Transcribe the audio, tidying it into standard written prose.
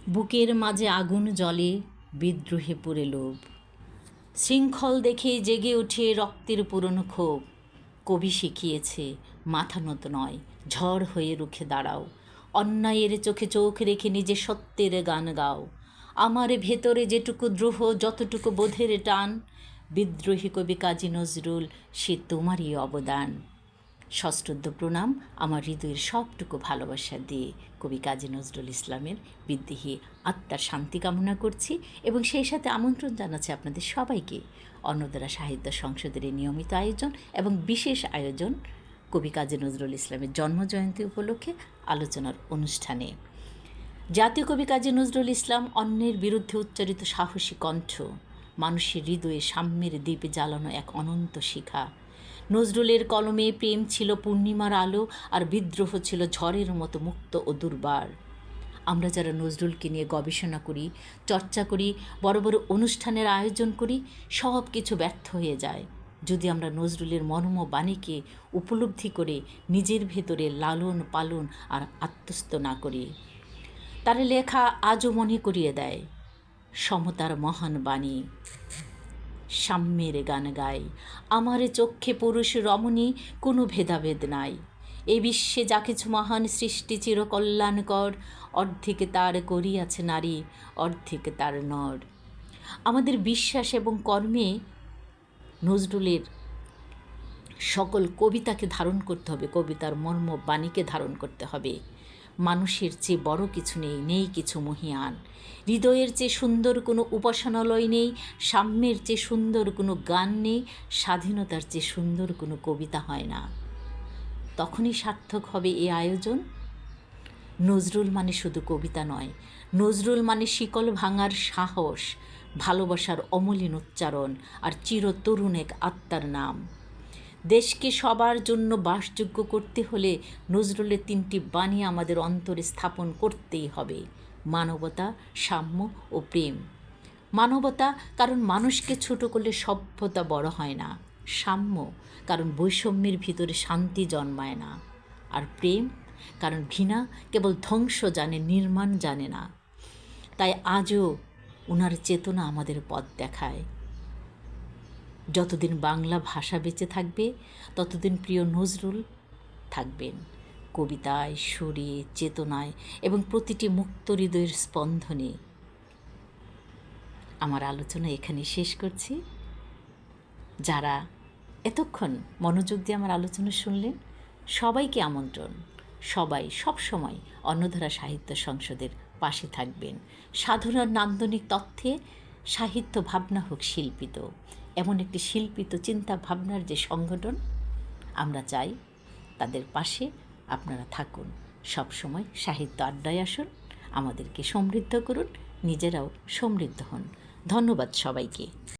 বুকের মাঝে আগুন জ্বলে, বিদ্রোহে পুরে লোভ। শৃঙ্খল দেখে জেগে ওঠে রক্তের পুরনো ক্ষোভ। কবি শিখিয়েছে মাথা নত নয়, ঝড় হয়ে রুখে দাঁড়াও। অন্যায়ের চোখে চোখ রেখে নিজে সত্যের গান গাও। আমার ভেতরে যেটুকু দ্রোহ, যতটুকু বোধের টান, বিদ্রোহী কবি কাজী নজরুল, সে তোমারই অবদান। সশ্রদ্ধ প্রণাম আমার হৃদয়ের সবটুকু ভালোবাসা দিয়ে কবি কাজী নজরুল ইসলামের বিদ্রোহী আত্মার শান্তি কামনা করছি এবং সেই সাথে আমন্ত্রণ জানাচ্ছি আপনাদের সবাইকে অন্নদারা সাহিত্য সংসদের এই নিয়মিত আয়োজন এবং বিশেষ আয়োজন কবি কাজী নজরুল ইসলামের জন্মজয়ন্তী উপলক্ষে আলোচনার অনুষ্ঠানে। জাতীয় কবি কাজী নজরুল ইসলাম অন্যের বিরুদ্ধে উচ্চারিত সাহসী কণ্ঠ, মানুষের হৃদয়ে সাম্যের দ্বীপে জ্বালানো এক অনন্ত শিখা। নজরুলের কলমে প্রেম ছিল পূর্ণিমার আলো, আর বিদ্রোহ ছিল ঝড়ের মতো মুক্ত ও দুর্বার। আমরা যারা নজরুলকে নিয়ে গবেষণা করি, চর্চা করি, বড় বড় অনুষ্ঠানের আয়োজন করি, সব কিছু ব্যর্থ হয়ে যায় যদি আমরা নজরুলের মর্ম বাণীকে উপলব্ধি করে নিজের ভেতরে লালন পালন আর আত্মস্থ না করি। তার লেখা আজও মনে করিয়ে দেয় সমতার মহান বাণী। সাম্যের গান গাই, আমার চক্ষে পুরুষ রমণী, কোনো ভেদাভেদ নাই। এ বিশ্বে যা কিছু মহান সৃষ্টি চিরকল্যাণকর, অর্ধেকে তার করিয়াছে নারী, অর্ধেকে তার নর। আমাদের বিশ্বাস এবং কর্মে নজরুলের সকল কবিতাকে ধারণ করতে হবে, কবিতার মর্ম বাণীকে ধারণ করতে হবে। মানুষের চেয়ে বড় কিছু নেই, নেই কিছু মহিয়ান। হৃদয়ের চেয়ে সুন্দর কোনো উপাসনালয় নেই, সাম্যের চেয়ে সুন্দর কোনো গান নেই, স্বাধীনতার চেয়ে সুন্দর কোনো কবিতা হয় না। তখনই সার্থক হবে এই আয়োজন। নজরুল মানে শুধু কবিতা নয়, নজরুল মানে শিকল ভাঙার সাহস, ভালোবাসার অমলিন উচ্চারণ আর চিরতরুণ এক আত্মার নাম। দেশকে সবার জন্য বাসযোগ্য করতে হলে নজরুলের তিনটি বাণী আমাদের অন্তরে স্থাপন করতেই হবে: মানবতা, সাম্য ও প্রেম। মানবতা, কারণ মানুষকে ছোট করলে সভ্যতা বড় হয় না। সাম্য, কারণ বৈষম্যের ভিতরে শান্তি জন্মায় না। আর প্রেম, কারণ ঘৃণা কেবল ধ্বংস জানে, নির্মাণ জানে না। তাই আজও ওনার চেতনা আমাদের পথ দেখায়। যতদিন বাংলা ভাষা বেঁচে থাকবে ততদিন প্রিয় নজরুল থাকবেন, কবিতায়, সুরে, চেতনায় এবং প্রতিটি মুক্ত হৃদয়ের স্পন্দনে। আমার আলোচনা এখানে শেষ করছি। যারা এতক্ষণ মনোযোগ দিয়ে আমার আলোচনা শুনলেন, সবাইকে আমন্ত্রণ। সবাই সবসময় অন্নধারা সাহিত্য সংসদের পাশে থাকবেন। সাধনার নান্দনিক তথ্যে সাহিত্য ভাবনা হোক শিল্পিত, এমন একটি শিল্পিত চিন্তা ভাবনার যে সংগঠন আমরা চাই, তাদের পাশে আপনারা থাকুন। সবসময় সাহিত্য আড্ডায় আসুন, আমাদেরকে সমৃদ্ধ করুন, নিজেরাও সমৃদ্ধ হন। ধন্যবাদ সবাইকে।